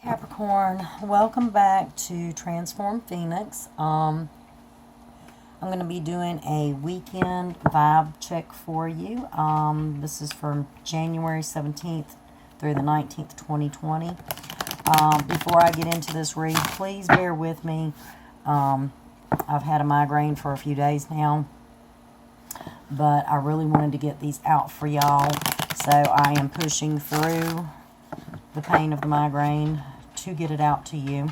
Capricorn, welcome back to Transform Phoenix. I'm going to be doing a weekend vibe check for you. This is from January 17th through the 19th, 2020. Before I get into this read, please bear with me. I've had a migraine for a few days now, but I really wanted to get these out for y'all. So I am pushing through the pain of the migraine to get it out to you.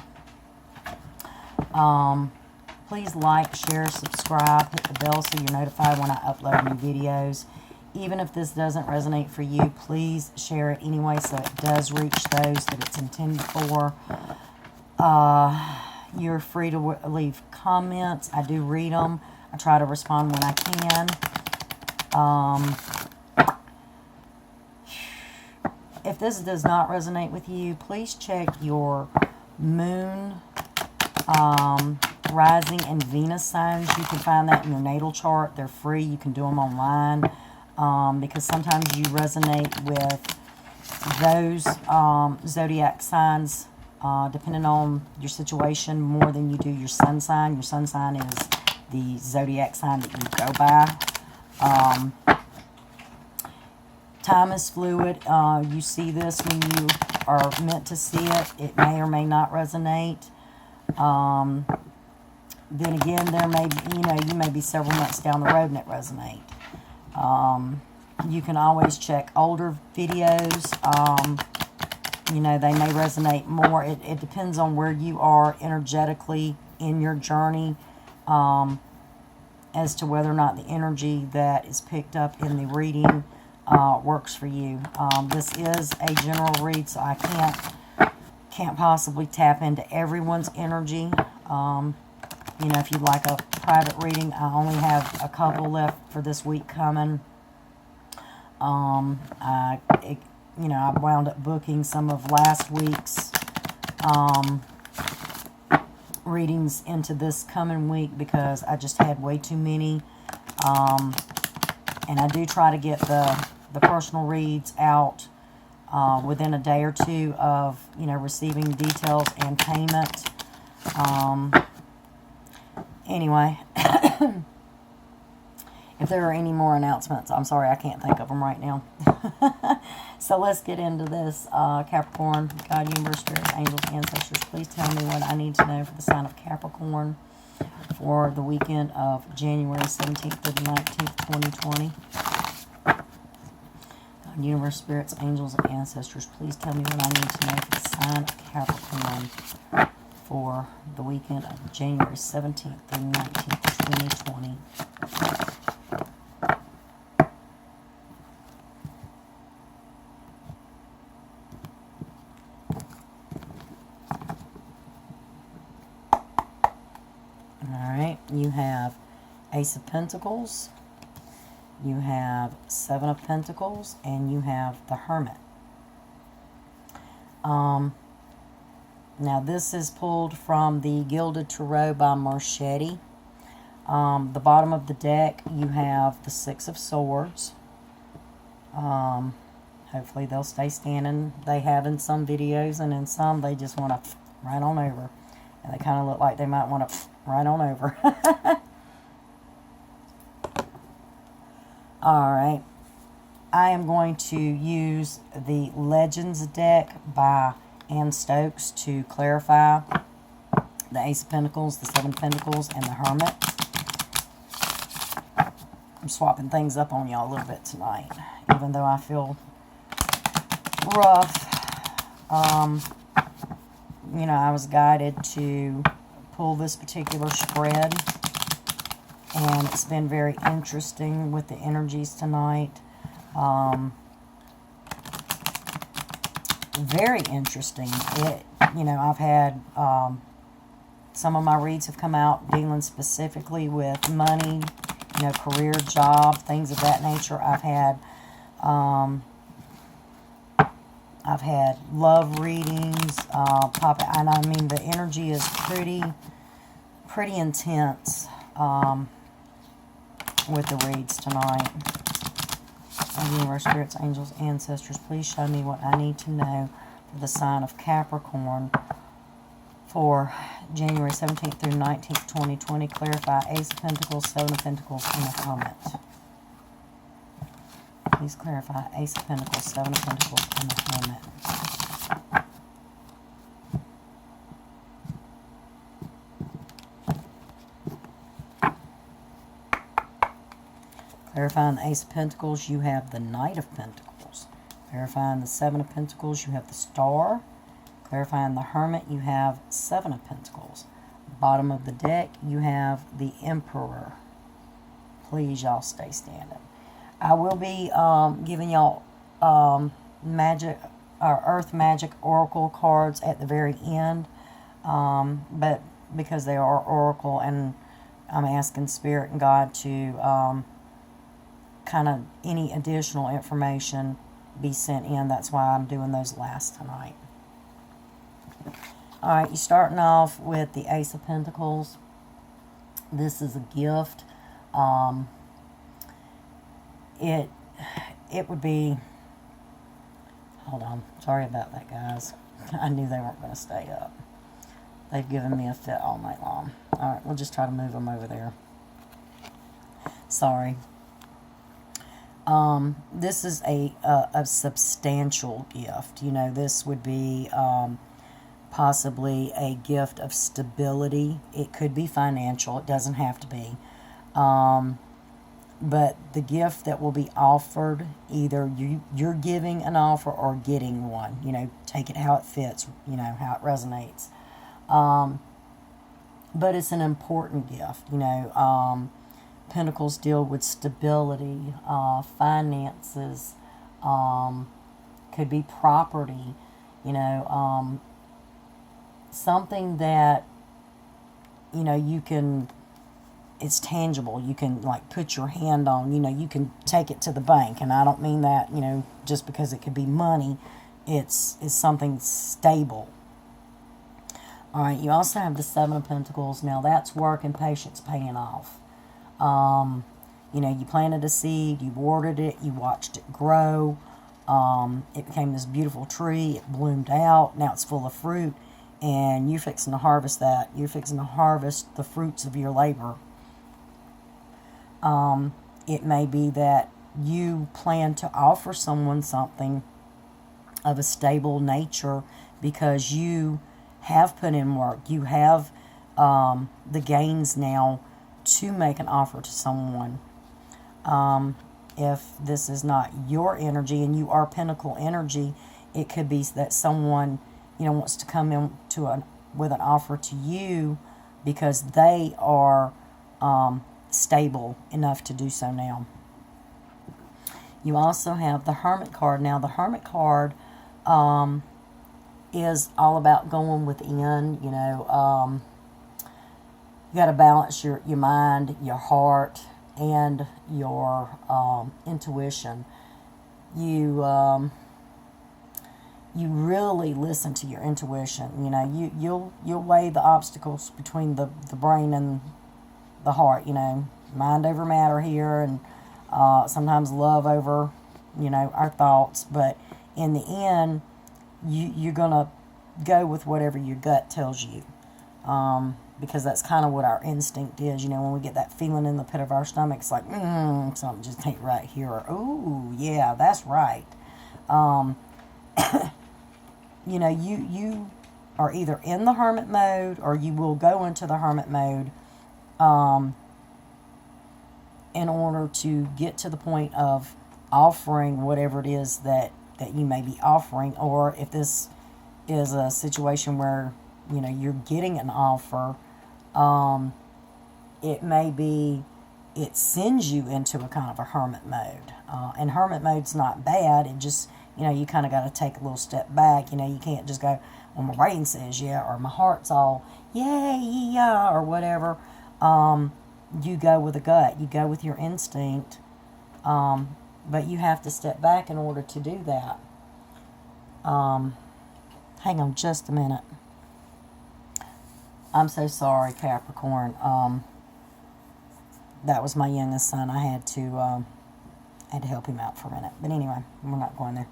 Please like, share, subscribe, hit the bell so you're notified when I upload new videos. Even if this doesn't resonate for you, please share it anyway so it does reach those that it's intended for. You're free to leave comments. I do read them. I try to respond when I can. If this does not resonate with you, please check your moon, rising, and Venus signs. You can find that in your natal chart. They're free. You can do them online because sometimes you resonate with those zodiac signs depending on your situation more than you do your sun sign. Your sun sign is the zodiac sign that you go by. Time is fluid. You see this when you are meant to see it. It may or may not resonate. Then again, there may be, you may be several months down the road and it resonate. You can always check older videos. They may resonate more. It depends on where you are energetically in your journey as to whether or not the energy that is picked up in the reading works for you. This is a general read, so I can't possibly tap into everyone's energy. If you'd like a private reading, I only have a couple left for this week coming. I wound up booking some of last week's readings into this coming week because I just had way too many. And I do try to get the personal reads out within a day or two of, receiving details and payment. Anyway, if there are any more announcements, I'm sorry, I can't think of them right now. So let's get into this. Capricorn, God, universe, spirits, angels, ancestors, please tell me what I need to know for the sign of Capricorn for the weekend of January 17th to the 19th, 2020. God, universe, spirits, angels, and ancestors, please tell me what I need to know for the sign of Capricorn for the weekend of January 17th to the 19th, 2020. Alright, you have Ace of Pentacles, you have Seven of Pentacles, and you have the Hermit. Now this is pulled from the Gilded Tarot by Marchetti. The bottom of the deck, you have the Six of Swords. Hopefully they'll stay standing. They have in some videos, and in some they just want to right on over. And they kind of look like they might want to right on over. Alright. I am going to use the Legends deck by Anne Stokes to clarify the Ace of Pentacles, the Seven of Pentacles, and the Hermit. I'm swapping things up on y'all a little bit tonight, even though I feel rough. I was guided to pull this particular spread, and it's been very interesting with the energies tonight. Very interesting. I've had some of my reads have come out dealing specifically with money, career, job, things of that nature. I've had love readings pop, and I mean the energy is pretty intense with the reads tonight. Universe, spirits, angels, ancestors, please show me what I need to know the sign of Capricorn for January 17th through 19th, 2020. Clarify Ace of Pentacles, Seven of Pentacles, and the Hermit. Please clarify Ace of Pentacles, Seven of Pentacles, and the Hermit. Clarifying the Ace of Pentacles, you have the Knight of Pentacles. Clarifying the Seven of Pentacles, you have the Star. Clarifying the Hermit, you have Seven of Pentacles. Bottom of the deck, you have the Emperor. Please, y'all, stay standing. I will be giving y'all magic or Earth Magic Oracle cards at the very end. But because they are Oracle, and I'm asking Spirit and God to kind of any additional information be sent in. That's why I'm doing those last tonight. Alright, you're starting off with the Ace of Pentacles. This is a gift. It would be... Hold on. Sorry about that, guys. I knew they weren't going to stay up. They've given me a fit all night long. Alright, we'll just try to move them over there. Sorry. This is a substantial gift. You know, this would be possibly a gift of stability. It could be financial. It doesn't have to be. But the gift that will be offered, either you're giving an offer or getting one. You know, take it how it fits, you know, how it resonates. But it's an important gift, you know. Pentacles deal with stability, finances, could be property, you know, something that, you know, you can, it's tangible, you can like put your hand on, you know, you can take it to the bank. And I don't mean that, you know, just because it could be money, it's something stable. Alright, you also have the Seven of Pentacles. Now that's work and patience paying off. You know, you planted a seed, you watered it, you watched it grow, it became this beautiful tree, it bloomed out, now it's full of fruit, and you're fixing to harvest that. You're fixing to harvest the fruits of your labor. It may be that you plan to offer someone something of a stable nature because you have put in work. You have the gains now to make an offer to someone. If this is not your energy and you are Pentacle energy, it could be that someone, you know, wants to come in with an offer to you because they are stable enough to do so now. You also have the Hermit card. Now the Hermit card is all about going within, you know. You got to balance your mind, your heart, and your intuition. You really listen to your intuition. You know, you'll weigh the obstacles between the brain and the heart. You know, mind over matter here, and sometimes love over, you know, our thoughts. But in the end, you're gonna go with whatever your gut tells you. Because that's kind of what our instinct is. You know, when we get that feeling in the pit of our stomach, it's like, something just ain't right here. Or, ooh, yeah, that's right. You know, you are either in the hermit mode or you will go into the hermit mode in order to get to the point of offering whatever it is that you may be offering. Or if this is a situation where, you know, you're getting an offer, it may be, it sends you into a kind of a hermit mode. And hermit mode's not bad. It just, you know, you kind of got to take a little step back. You know, you can't just go, well, my brain says yeah, or my heart's all, yay, yeah, or whatever. You go with a gut. You go with your instinct. But you have to step back in order to do that. Hang on just a minute. I'm so sorry, Capricorn. That was my youngest son. I had to help him out for a minute. But anyway, we're not going there.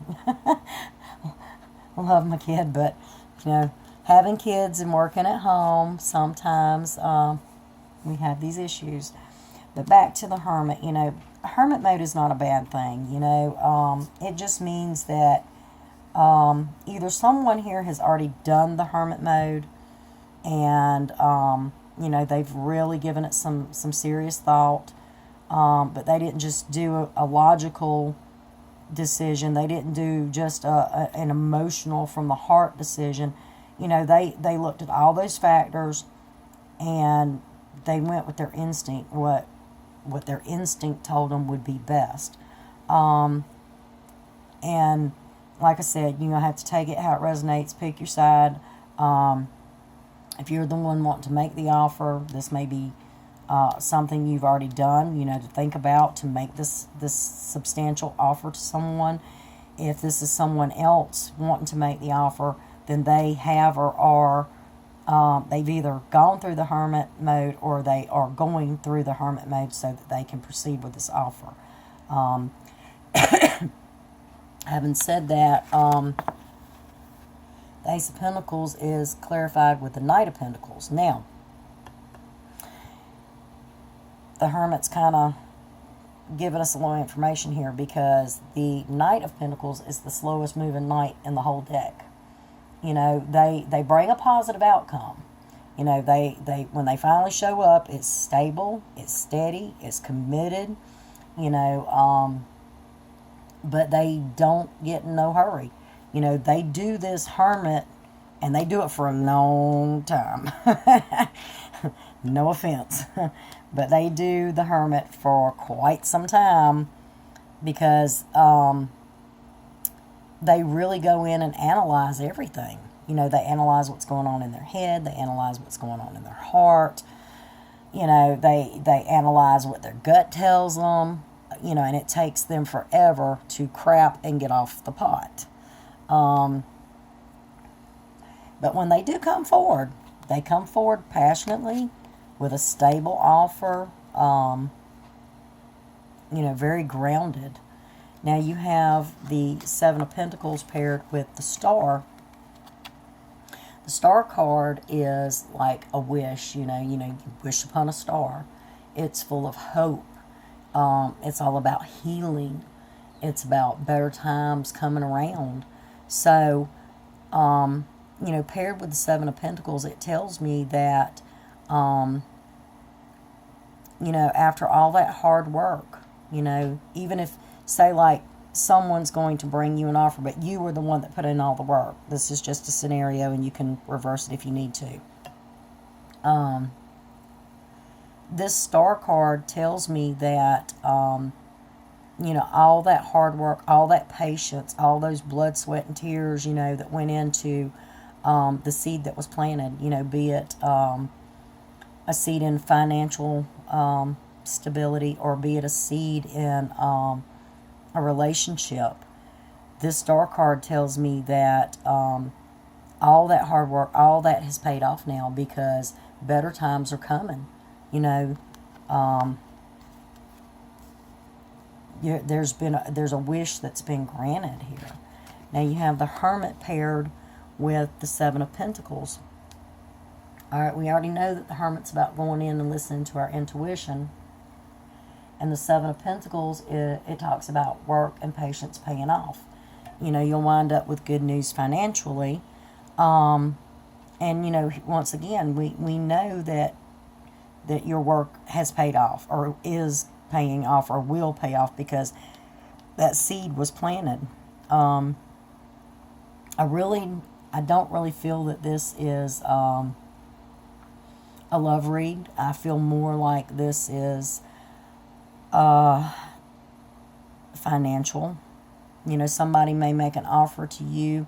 I love my kid, but, having kids and working at home, sometimes we have these issues. But back to the hermit, hermit mode is not a bad thing, it just means that either someone here has already done the hermit mode and, they've really given it some serious thought, but they didn't just do a logical decision. They didn't do just an emotional from the heart decision. They looked at all those factors and they went with their instinct, what their instinct told them would be best. And like I said, have to take it how it resonates, pick your side. If you're the one wanting to make the offer, this may be something you've already done, to think about to make this substantial offer to someone. If this is someone else wanting to make the offer, then they have or are, they've either gone through the hermit mode or they are going through the hermit mode so that they can proceed with this offer. Having said that, the Ace of Pentacles is clarified with the Knight of Pentacles. Now, the Hermit's kind of giving us a little information here because the Knight of Pentacles is the slowest moving knight in the whole deck. They bring a positive outcome. They when they finally show up, it's stable, it's steady, it's committed, but they don't get in no hurry. They do this hermit, and they do it for a long time. No offense. But they do the hermit for quite some time because they really go in and analyze everything. They analyze what's going on in their head. They analyze what's going on in their heart. They analyze what their gut tells them. And it takes them forever to crap and get off the pot. But when they do come forward, they come forward passionately with a stable offer, very grounded. Now you have the Seven of Pentacles paired with the Star. The Star card is like a wish, you wish upon a star. It's full of hope. It's all about healing. It's about better times coming around. So, paired with the Seven of Pentacles, it tells me that, after all that hard work, even if, say, like, someone's going to bring you an offer, but you were the one that put in all the work. This is just a scenario, and you can reverse it if you need to. This Star card tells me that, all that hard work, all that patience, all those blood, sweat, and tears, that went into the seed that was planted, be it a seed in financial stability or be it a seed in a relationship. This Star card tells me that all that hard work, all that has paid off now because better times are coming. There's a wish that's been granted here. Now you have the Hermit paired with the Seven of Pentacles. All right, we already know that the Hermit's about going in and listening to our intuition. And the Seven of Pentacles, it talks about work and patience paying off. You'll wind up with good news financially. And, once again, we know that your work has paid off or is paying off or will pay off because that seed was planted. I don't really feel that this is a love read. I feel more like this is financial. Somebody may make an offer to you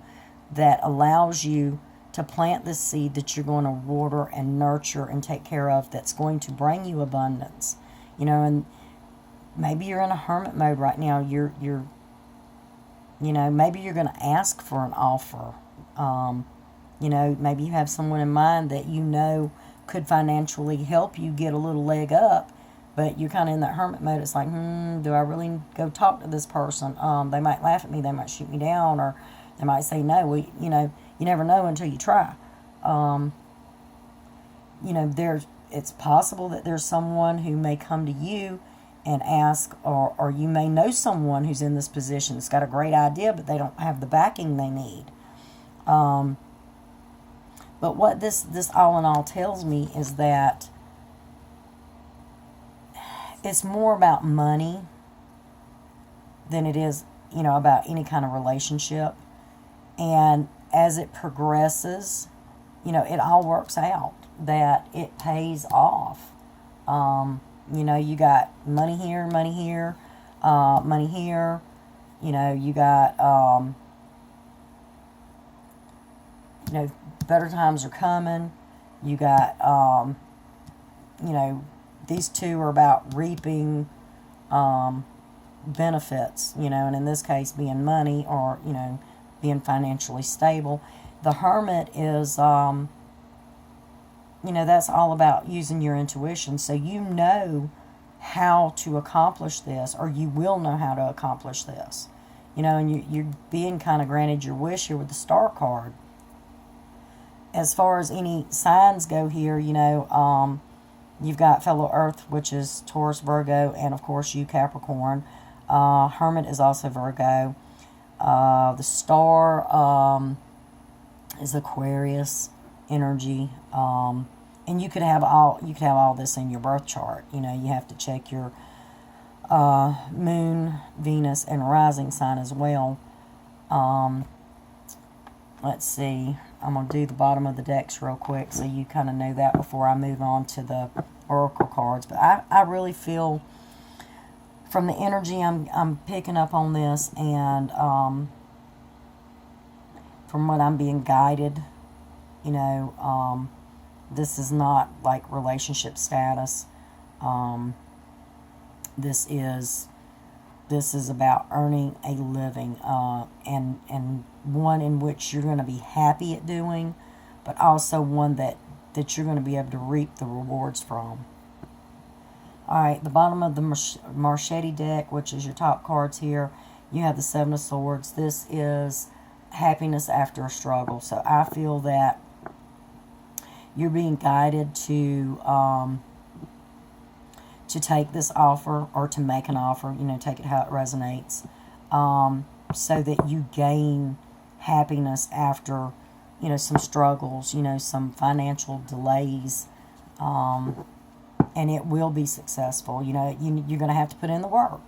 that allows you to plant this seed that you're going to water and nurture and take care of, that's going to bring you abundance. And maybe you're in a hermit mode right now. Maybe you're going to ask for an offer. Maybe you have someone in mind that could financially help you get a little leg up, but you're kind of in that hermit mode. It's like, do I really go talk to this person? They might laugh at me, they might shoot me down, or They might say no. You know, you never know until you try. You know, it's possible that there's someone who may come to you and ask, or you may know someone who's in this position that's got a great idea, but they don't have the backing they need. But what this all in all tells me is that it's more about money than it is, you know, about any kind of relationship. And as it progresses, you know, it all works out, that it pays off. You know, you got money here, money here, money here. You know, you got, you know, better times are coming. You got, you know, these two are about reaping benefits, you know, and in this case being money, or, you know, being financially stable. The Hermit is, you know, that's all about using your intuition. So you know how to accomplish this, or you will know how to accomplish this. You know, and you're being kind of granted your wish here with the Star card. As far as any signs go here, you know, you've got fellow Earth, which is Taurus, Virgo, and of course you, Capricorn. Hermit is also Virgo. The Star is Aquarius energy. And you could have all this in your birth chart. You know, you have to check your moon, Venus, and rising sign as well. Let's see. I'm going to do the bottom of the decks real quick so you kind of know that before I move on to the oracle cards. But I really feel from the energy I'm picking up on this, and from what I'm being guided, you know, this is not like relationship status. This is about earning a living, and one in which you're going to be happy at doing, but also one that you're going to be able to reap the rewards from. Alright, the bottom of the Marchetti deck, which is your top cards here, you have the Seven of Swords. This is happiness after a struggle. So I feel that you're being guided to take this offer, or to make an offer, you know, take it how it resonates, so that you gain happiness after, you know, some struggles, you know, some financial delays, and it will be successful. You know, you're going to have to put in the work.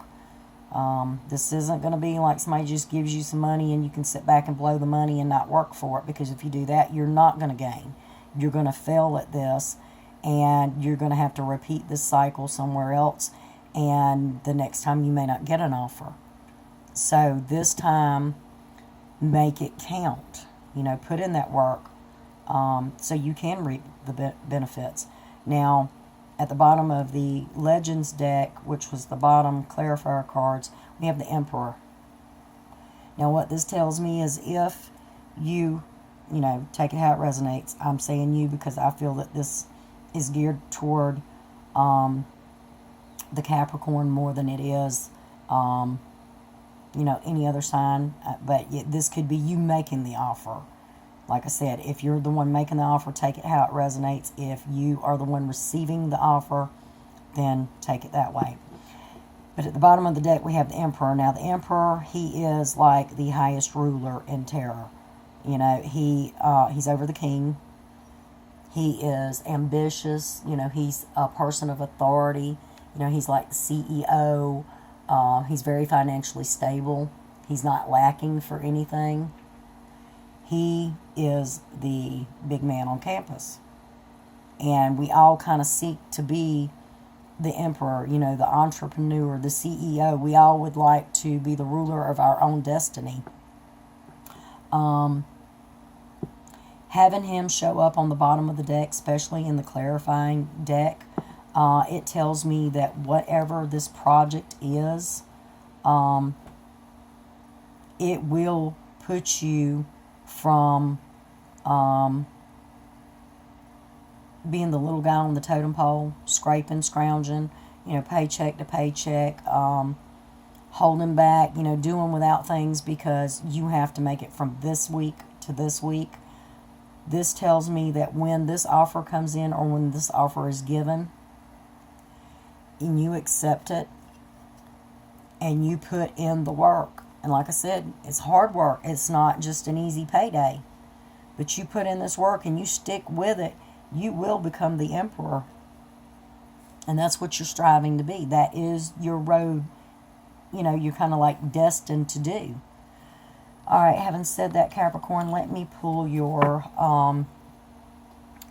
This isn't going to be like somebody just gives you some money and you can sit back and blow the money and not work for it, because if you do that, you're not going to gain. You're going to fail at this, and you're going to have to repeat this cycle somewhere else, and the next time you may not get an offer. So this time, make it count. You know, put in that work, so you can reap the benefits. Now, at the bottom of the Legends deck, which was the bottom clarifier cards, we have the Emperor. Now, what this tells me is, if you know, take it how it resonates. I'm saying you because I feel that this is geared toward the Capricorn more than it is, you know, any other sign. But this could be you making the offer. Like I said, if you're the one making the offer, take it how it resonates. If you are the one receiving the offer, then take it that way. But at the bottom of the deck, we have the Emperor. Now, the Emperor, he is like the highest ruler in tarot. You know, he's over the king. He is ambitious. You know, he's a person of authority. You know, he's like the CEO. He's very financially stable. He's not lacking for anything. He is the big man on campus. And we all kind of seek to be the emperor, you know, the entrepreneur, the CEO. We all would like to be the ruler of our own destiny. Having him show up on the bottom of the deck, especially in the clarifying deck, it tells me that whatever this project is, it will put you from being the little guy on the totem pole, scraping, scrounging, you know, paycheck to paycheck, holding back, you know, doing without things because you have to make it from this week to this week. This tells me that when this offer comes in or when this offer is given and you accept it and you put in the work, and like I said, it's hard work. It's not just an easy payday. But you put in this work and you stick with it, you will become the emperor. And that's what you're striving to be. That is your road, you know, you're kind of like destined to do. All right, having said that, Capricorn, let me pull your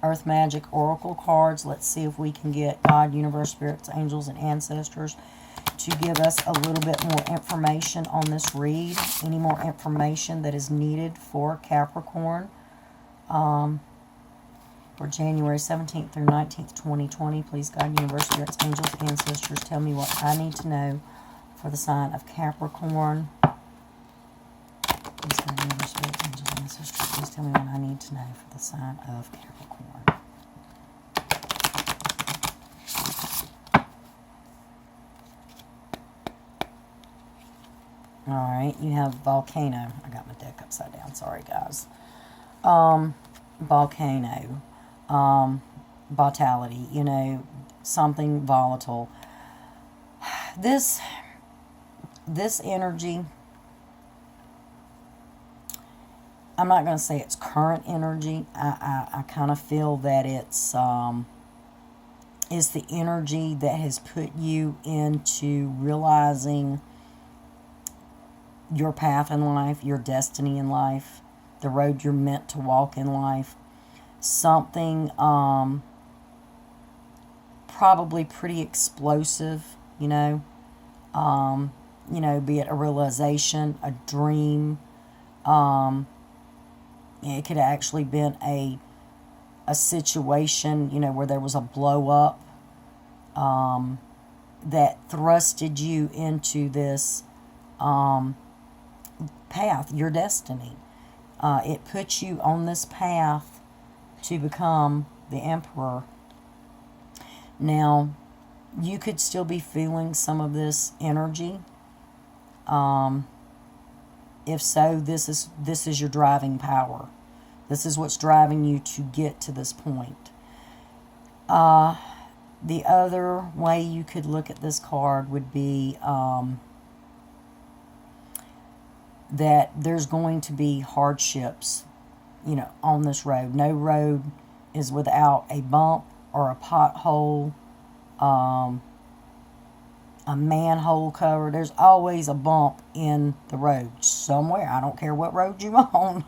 Earth Magic Oracle cards. Let's see if we can get God, Universe, Spirits, Angels, and Ancestors to give us a little bit more information on this read. Any more information that is needed for Capricorn for January 17th through 19th, 2020. Please, God, Universe, Spirits, Angels, Ancestors, tell me what I need to know for the sign of Capricorn. Please, God, Universe, Spirits, Angels, Ancestors, please tell me what I need to know for the sign of Capricorn. Alright, you have Volcano. I got my deck upside down. Sorry, guys. Volcano. Vitality. You know, something volatile. This energy, I'm not going to say it's current energy. I kind of feel that it's the energy that has put you into realizing your path in life, your destiny in life, the road you're meant to walk in life. Something probably pretty explosive, you know, be it a realization, a dream. It could have actually been a situation, you know, where there was a blow up that thrusted you into this path, your destiny. It puts you on this path to become the emperor. Now, you could still be feeling some of this energy. If so, this is your driving power. This is what's driving you to get to this point. The other way you could look at this card would be that there's going to be hardships, you know, on this road. No road is without a bump or a pothole, a manhole cover. There's always a bump in the road somewhere. I don't care what road you're on.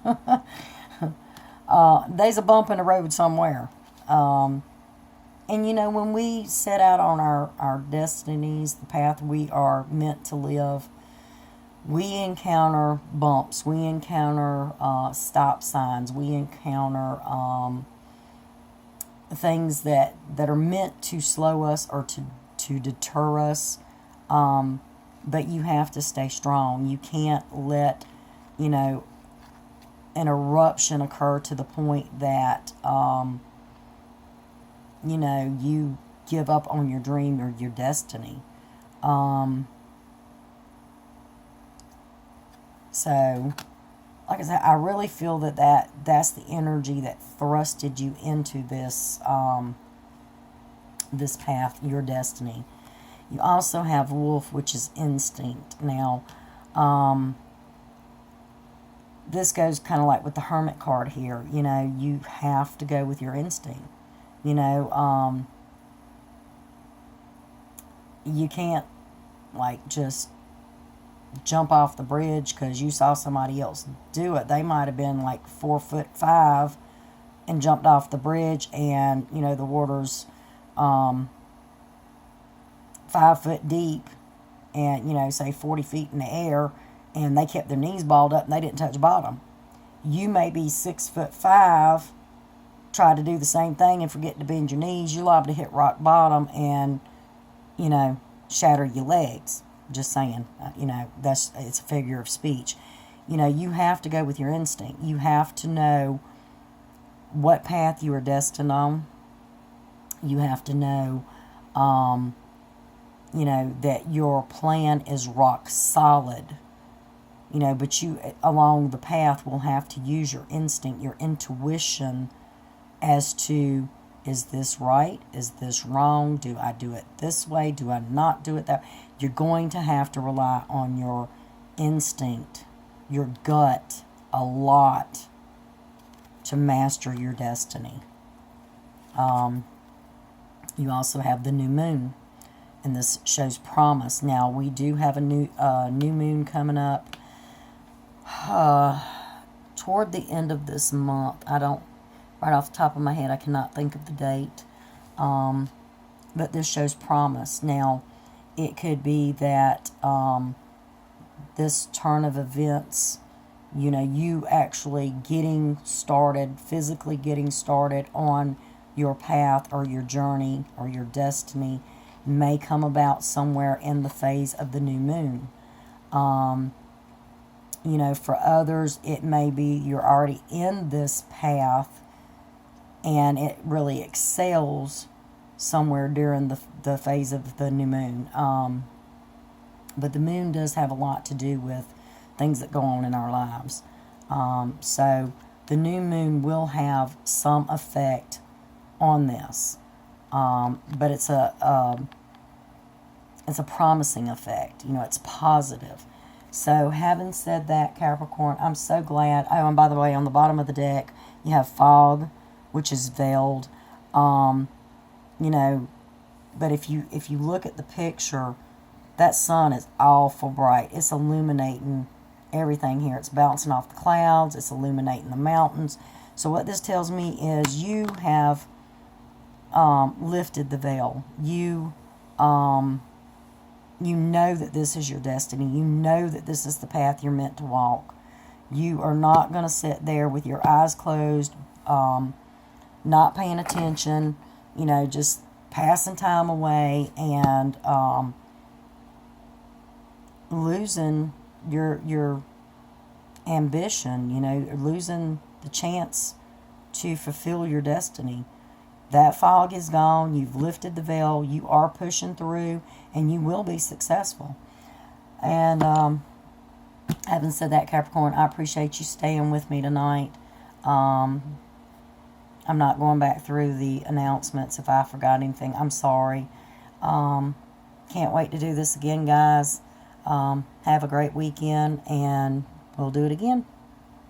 There's a bump in the road somewhere. And you know, when we set out on our destinies, the path we are meant to live, we encounter bumps, we encounter stop signs, we encounter things that are meant to slow us or to deter us. But you have to stay strong. You can't let, you know, an eruption occur to the point that, you know, you give up on your dream or your destiny. So, like I said, I really feel that's the energy that thrusted you into this this path, your destiny. You also have Wolf, which is instinct. Now, this goes kind of like with the Hermit card here. You know, you have to go with your instinct. You know, you can't, like, just jump off the bridge because you saw somebody else do it. They might have been like 4'5" and jumped off the bridge, and you know the water's 5 foot deep, and you know, say 40 feet in the air, and they kept their knees balled up and they didn't touch bottom. You may be 6'5", try to do the same thing and forget to bend your knees. You're liable to hit rock bottom and, you know, shatter your legs. Just saying, you know, it's a figure of speech. You know, you have to go with your instinct. You have to know what path you are destined on. You have to know you know, that your plan is rock solid, you know, but you, along the path, will have to use your instinct, your intuition as to, is this right? Is this wrong? Do I do it this way? Do I not do it that way? You're going to have to rely on your instinct, your gut, a lot to master your destiny. You also have the new moon, and this shows promise. Now, we do have a new moon coming up toward the end of this month. I don't, right off the top of my head, I cannot think of the date. But this shows promise. Now, it could be that this turn of events, you know, you actually getting started, physically getting started on your path or your journey or your destiny, may come about somewhere in the phase of the new moon. You know, for others, it may be you're already in this path and it really excels somewhere during the phase of the new moon. But the moon does have a lot to do with things that go on in our lives. So the new moon will have some effect on this. But it's a promising effect. You know, it's positive. So having said that, Capricorn, I'm so glad. Oh, and by the way, on the bottom of the deck, you have fog, which is veiled. You know, but if you look at the picture, that sun is awful bright. It's illuminating everything here. It's bouncing off the clouds. It's illuminating the mountains. So what this tells me is you have lifted the veil. You know that this is your destiny. You know that this is the path you're meant to walk. You are not going to sit there with your eyes closed, not paying attention, you know, just passing time away and losing your ambition, you know, losing the chance to fulfill your destiny. That fog is gone. You've lifted the veil. You are pushing through, and you will be successful. And having said that, Capricorn, I appreciate you staying with me tonight. I'm not going back through the announcements. If I forgot anything, I'm sorry. Can't wait to do this again, guys. Have a great weekend, and we'll do it again.